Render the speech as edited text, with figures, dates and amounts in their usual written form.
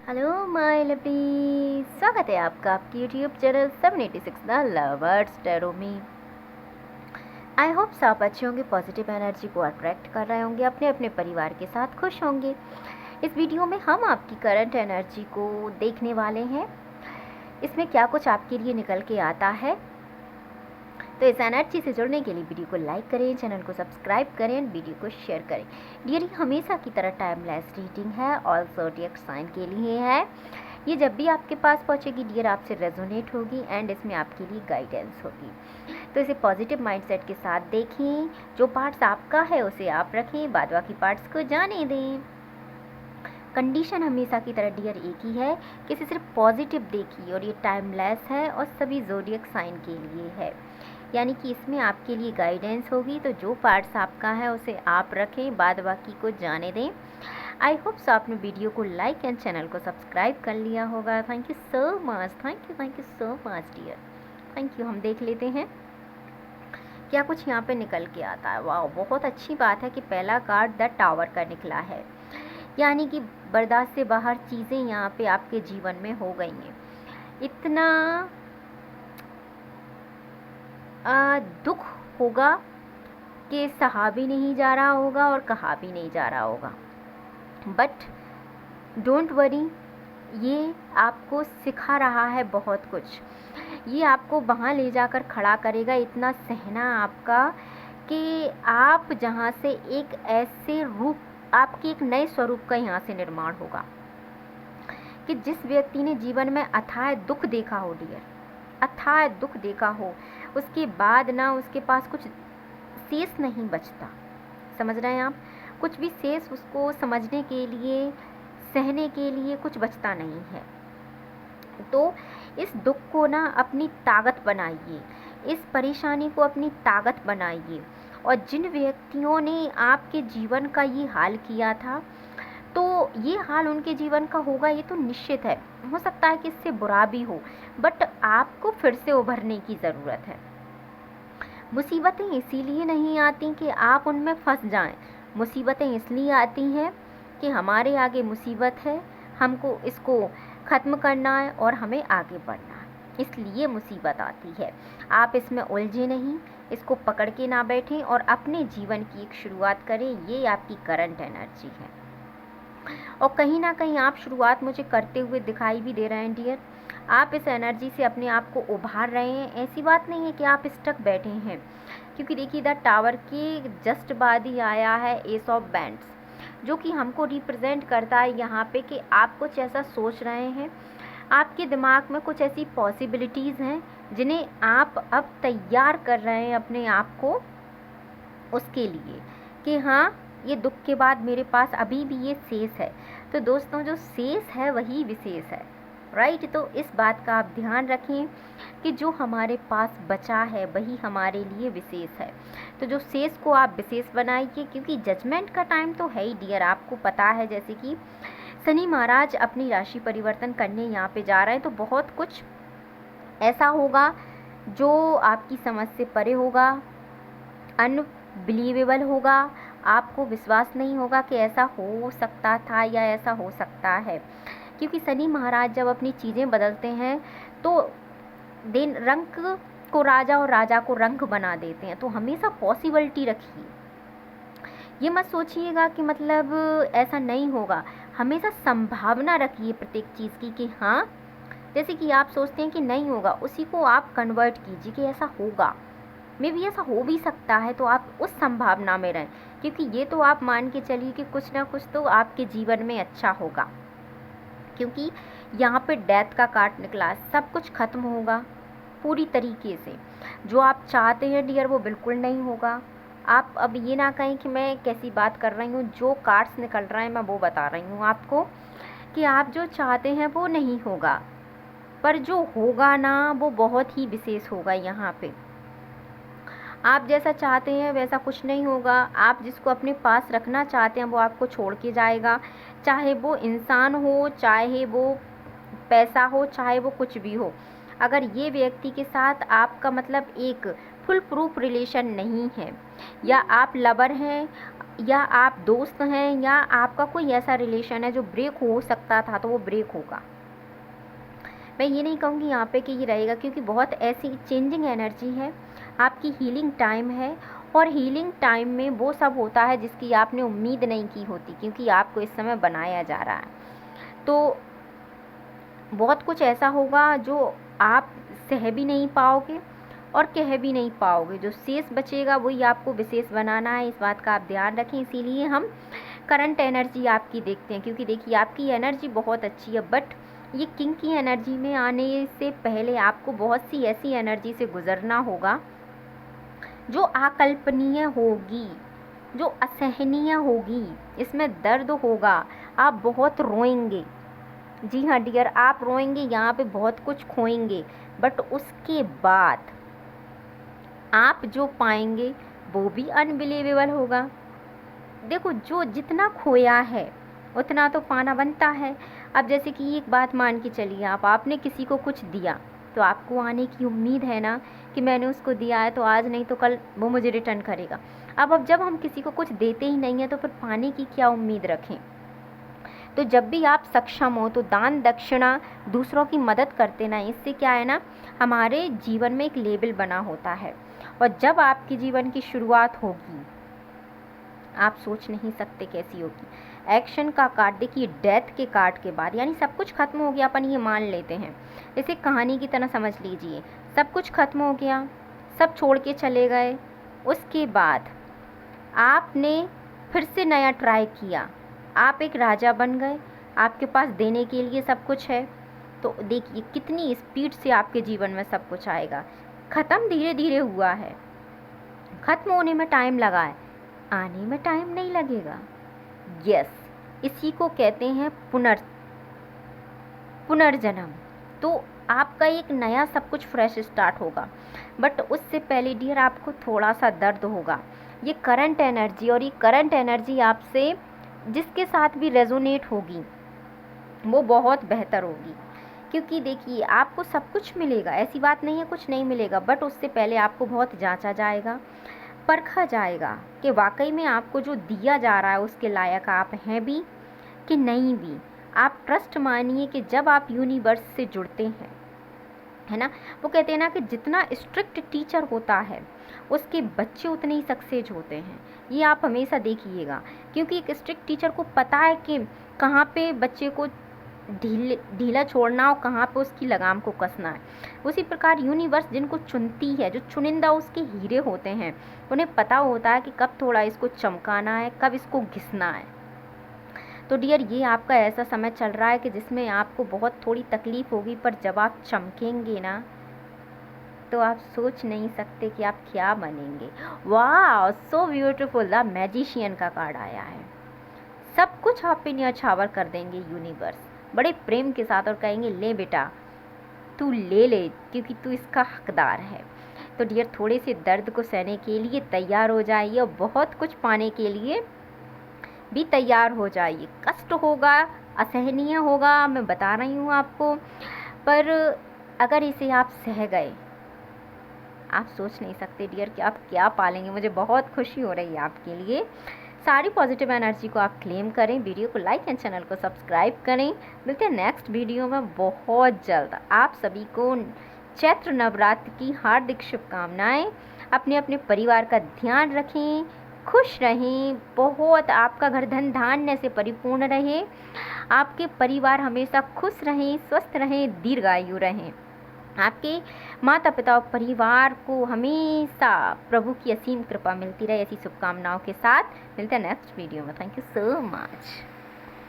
Hello my lovely, स्वागत है आपका आपकी YouTube channel 786 the lovers tarot में। आई होप आप अच्छे होंगे, पॉजिटिव एनर्जी को अट्रैक्ट कर रहे होंगे, अपने अपने परिवार के साथ खुश होंगे। इस वीडियो में हम आपकी करंट एनर्जी को देखने वाले हैं, इसमें क्या कुछ आपके लिए निकल के आता है। तो इस एनर्जी से जुड़ने के लिए वीडियो को लाइक करें, चैनल को सब्सक्राइब करें, वीडियो को शेयर करें। डियर, हमेशा की तरह टाइमलेस रीडिंग है, ऑल ज़ोडिएक साइन के लिए है। ये जब भी आपके पास पहुंचेगी डियर, आपसे रेजोनेट होगी एंड इसमें आपके लिए गाइडेंस होगी। तो इसे पॉजिटिव माइंडसेट के साथ देखें। जो पार्ट्स आपका है उसे आप रखें, बाद बाकी पार्ट्स को जाने दें। कंडीशन हमेशा की तरह डियर एक ही है कि इसे सिर्फ पॉजिटिव देखिए, और ये टाइमलेस है और सभी ज़ोडिएक साइन के लिए है, यानी कि इसमें आपके लिए गाइडेंस होगी। तो जो पार्ट्स आपका है उसे आप रखें, बाद बाकी को जाने दें। आई होप सो आपने वीडियो को लाइक एंड चैनल को सब्सक्राइब कर लिया होगा। Thank you so much, thank you so much dear, thank you. हम देख लेते हैं क्या कुछ यहाँ पे निकल के आता है। वाह, बहुत अच्छी बात है कि पहला कार्ड द टावर का निकला है, यानी कि बर्दाश्त से बाहर चीज़ें यहाँ पे आपके जीवन में हो गई हैं। इतना दुख होगा कि सहा भी नहीं जा रहा होगा और कहा भी नहीं जा रहा होगा, बट डोंट वरी, ये आपको सिखा रहा है बहुत कुछ। ये आपको वहाँ ले जाकर खड़ा करेगा, इतना सहना आपका कि आप जहाँ से एक ऐसे रूप, आपके एक नए स्वरूप का यहाँ से निर्माण होगा कि जिस व्यक्ति ने जीवन में अथाह दुख देखा हो डियर, अथाह दुख देखा हो, उसके बाद ना उसके पास कुछ शेष नहीं बचता। समझ रहे हैं आप? कुछ भी शेष उसको समझने के लिए, सहने के लिए कुछ बचता नहीं है। तो इस दुख को ना अपनी ताकत बनाइए, इस परेशानी को अपनी ताकत बनाइए। और जिन व्यक्तियों ने आपके जीवन का ये हाल किया था, तो ये हाल उनके जीवन का होगा, ये तो निश्चित है। हो सकता है कि इससे बुरा भी हो, बट आपको फिर से उभरने की ज़रूरत है। मुसीबतें इसीलिए नहीं आती कि आप उनमें फंस जाएं, मुसीबतें इसलिए आती हैं कि हमारे आगे मुसीबत है, हमको इसको ख़त्म करना है और हमें आगे बढ़ना है, इसलिए मुसीबत आती है। आप इसमें उलझे नहीं, इसको पकड़ के ना बैठें और अपने जीवन की एक शुरुआत करें। ये आपकी करंट एनर्जी है, और कहीं ना कहीं आप शुरुआत मुझे करते हुए दिखाई भी दे रहे हैं डियर। आप इस एनर्जी से अपने आप को उभार रहे हैं। ऐसी बात नहीं है कि आप स्टक बैठे हैं, क्योंकि देखिए द टावर के जस्ट बाद ही आया है एस ऑफ बैंड्स, जो कि हमको रिप्रेजेंट करता है यहाँ पे कि आप कुछ ऐसा सोच रहे हैं, आपके दिमाग में कुछ ऐसी पॉसिबिलिटीज़ हैं जिन्हें आप अब तैयार कर रहे हैं अपने आप को उसके लिए कि हाँ, ये दुख के बाद मेरे पास अभी भी ये शेष है। तो दोस्तों, जो शेष है वही विशेष है, राइट? तो इस बात का आप ध्यान रखें कि जो हमारे पास बचा है वही हमारे लिए विशेष है। तो जो शेष को आप विशेष बनाइए, क्योंकि जजमेंट का टाइम तो है ही डियर। आपको पता है जैसे कि शनि महाराज अपनी राशि परिवर्तन करने यहाँ पे जा रहे हैं, तो बहुत कुछ ऐसा होगा जो आपकी समझ से परे होगा, अनबिलीवेबल होगा। आपको विश्वास नहीं होगा कि ऐसा हो सकता था या ऐसा हो सकता है, क्योंकि शनि महाराज जब अपनी चीज़ें बदलते हैं तो दिन रंग को राजा और राजा को रंग बना देते हैं। तो हमेशा पॉसिबिलिटी रखिए, ये मत सोचिएगा कि मतलब ऐसा नहीं होगा। हमेशा संभावना रखिए प्रत्येक चीज़ की कि हाँ, जैसे कि आप सोचते हैं कि नहीं होगा, उसी को आप कन्वर्ट कीजिए कि ऐसा होगा, मे भी ऐसा हो भी सकता है। तो आप उस संभावना में रहें, क्योंकि ये तो आप मान के चलिए कि कुछ ना कुछ तो आपके जीवन में अच्छा होगा, क्योंकि यहाँ पे डेथ का कार्ड निकला है। सब कुछ खत्म होगा पूरी तरीके से। जो आप चाहते हैं डियर वो बिल्कुल नहीं होगा। आप अब ये ना कहें कि मैं कैसी बात कर रही हूँ, जो कार्ड्स निकल रहे हैं मैं वो बता रही हूँ आपको कि आप जो चाहते हैं वो नहीं होगा, पर जो होगा ना वो बहुत ही विशेष होगा। यहाँ पे आप जैसा चाहते हैं वैसा कुछ नहीं होगा। आप जिसको अपने पास रखना चाहते हैं वो आपको छोड़ के जाएगा, चाहे वो इंसान हो, चाहे वो पैसा हो, चाहे वो कुछ भी हो। अगर ये व्यक्ति के साथ आपका मतलब एक फुल प्रूफ रिलेशन नहीं है, या आप लवर हैं या आप दोस्त हैं या आपका कोई ऐसा रिलेशन है जो ब्रेक हो सकता था, तो वो ब्रेक होगा। मैं ये नहीं कहूँगी यहाँ पे कि ये रहेगा, क्योंकि बहुत ऐसी चेंजिंग एनर्जी है, आपकी हीलिंग टाइम है। और हीलिंग टाइम में वो सब होता है जिसकी आपने उम्मीद नहीं की होती, क्योंकि आपको इस समय बनाया जा रहा है। तो बहुत कुछ ऐसा होगा जो आप सह भी नहीं पाओगे और कह भी नहीं पाओगे। जो शेष बचेगा वही आपको विशेष बनाना है, इस बात का आप ध्यान रखें। इसीलिए हम करंट एनर्जी आपकी देखते हैं, क्योंकि देखिए आपकी एनर्जी बहुत अच्छी है, बट ये किंग की एनर्जी में आने से पहले आपको बहुत सी ऐसी एनर्जी से गुजरना होगा जो अकल्पनीय होगी, जो असहनीय होगी। इसमें दर्द होगा, आप बहुत रोएंगे। जी हाँ डियर, आप रोएंगे, यहाँ पे बहुत कुछ खोएंगे, बट उसके बाद आप जो पाएंगे वो भी अनबिलीवेबल होगा। देखो, जो जितना खोया है उतना तो पाना बनता है। अब जैसे कि एक बात मान के चलिए, आपने किसी को कुछ दिया, तो आपको आने की उम्मीद है ना कि मैंने उसको दिया है तो आज नहीं तो कल वो मुझे रिटर्न करेगा। अब जब हम किसी को कुछ देते ही नहीं है तो फिर पाने की क्या उम्मीद रखें। तो जब भी आप सक्षम हो तो दान दक्षिणा दूसरों की मदद करते ना, इससे क्या है ना, हमारे जीवन में एक लेबल बना होता है। और जब आपके जीवन की शुरुआत होगी, आप सोच नहीं सकते कैसी होगी। एक्शन का कार्ड देखिए, डेथ के कार्ड के बाद, यानी सब कुछ खत्म हो गया, अपन ये मान लेते हैं, इसे कहानी की तरह समझ लीजिए। सब कुछ खत्म हो गया, सब छोड़ के चले गए, उसके बाद आपने फिर से नया ट्राई किया, आप एक राजा बन गए, आपके पास देने के लिए सब कुछ है। तो देखिए कितनी स्पीड से आपके जीवन में सब कुछ आएगा। ख़त्म धीरे धीरे हुआ है, ख़त्म होने में टाइम लगा है, आने में टाइम नहीं लगेगा। यस, इसी को कहते हैं पुनर्जन्म। तो आपका एक नया सब कुछ फ्रेश स्टार्ट होगा, बट उससे पहले डियर आपको थोड़ा सा दर्द होगा। ये करंट एनर्जी, और ये करंट एनर्जी आपसे जिसके साथ भी रेजोनेट होगी वो बहुत बेहतर होगी। क्योंकि देखिए आपको सब कुछ मिलेगा, ऐसी बात नहीं है कुछ नहीं मिलेगा, बट उससे पहले आपको बहुत जांचा जाएगा, परखा जाएगा कि वाकई में आपको जो दिया जा रहा है उसके लायक आप हैं भी कि नहीं भी। आप ट्रस्ट मानिए कि जब आप यूनिवर्स से जुड़ते हैं, है ना, वो कहते हैं ना कि जितना स्ट्रिक्ट टीचर होता है उसके बच्चे उतने ही सक्सेस होते हैं। ये आप हमेशा देखिएगा, क्योंकि एक स्ट्रिक्ट टीचर को पता है कि कहाँ पे बच्चे को ढीला छोड़ना और कहाँ पे उसकी लगाम को कसना है। उसी प्रकार यूनिवर्स जिनको चुनती है, जो चुनिंदा उसके हीरे होते हैं, उन्हें पता होता है कि कब थोड़ा इसको चमकाना है, कब इसको घिसना है। तो डियर, ये आपका ऐसा समय चल रहा है कि जिसमें आपको बहुत थोड़ी तकलीफ होगी, पर जब आप चमकेंगे ना तो आप सोच नहीं सकते कि आप क्या बनेंगे। वाह, सो ब्यूटीफुल। द मैजिशियन का कार्ड आया है। सब कुछ आप पे न्यौछावर कर देंगे यूनिवर्स बड़े प्रेम के साथ, और कहेंगे ले बेटा तू ले ले, क्योंकि तू इसका हकदार है। तो डियर, थोड़े से दर्द को सहने के लिए तैयार हो जाइए और बहुत कुछ पाने के लिए भी तैयार हो जाइए। कष्ट होगा, असहनीय होगा, मैं बता रही हूँ आपको, पर अगर इसे आप सह गए, आप सोच नहीं सकते डियर कि आप क्या पालेंगे। मुझे बहुत खुशी हो रही है आपके लिए। सारी पॉजिटिव एनर्जी को आप क्लेम करें, वीडियो को लाइक एंड चैनल को सब्सक्राइब करें। मिलते हैं नेक्स्ट वीडियो में बहुत जल्द। आप सभी को चैत्र नवरात्र की हार्दिक शुभकामनाएं। अपने अपने परिवार का ध्यान रखें, खुश रहें, बहुत आपका घर धन धान्य से परिपूर्ण रहे, आपके परिवार हमेशा खुश रहें, स्वस्थ रहें, दीर्घायु रहें। आपके माता पिता और परिवार को हमेशा प्रभु की असीम कृपा मिलती रहे। ऐसी शुभकामनाओं के साथ मिलते हैं नेक्स्ट वीडियो में। Thank you so much.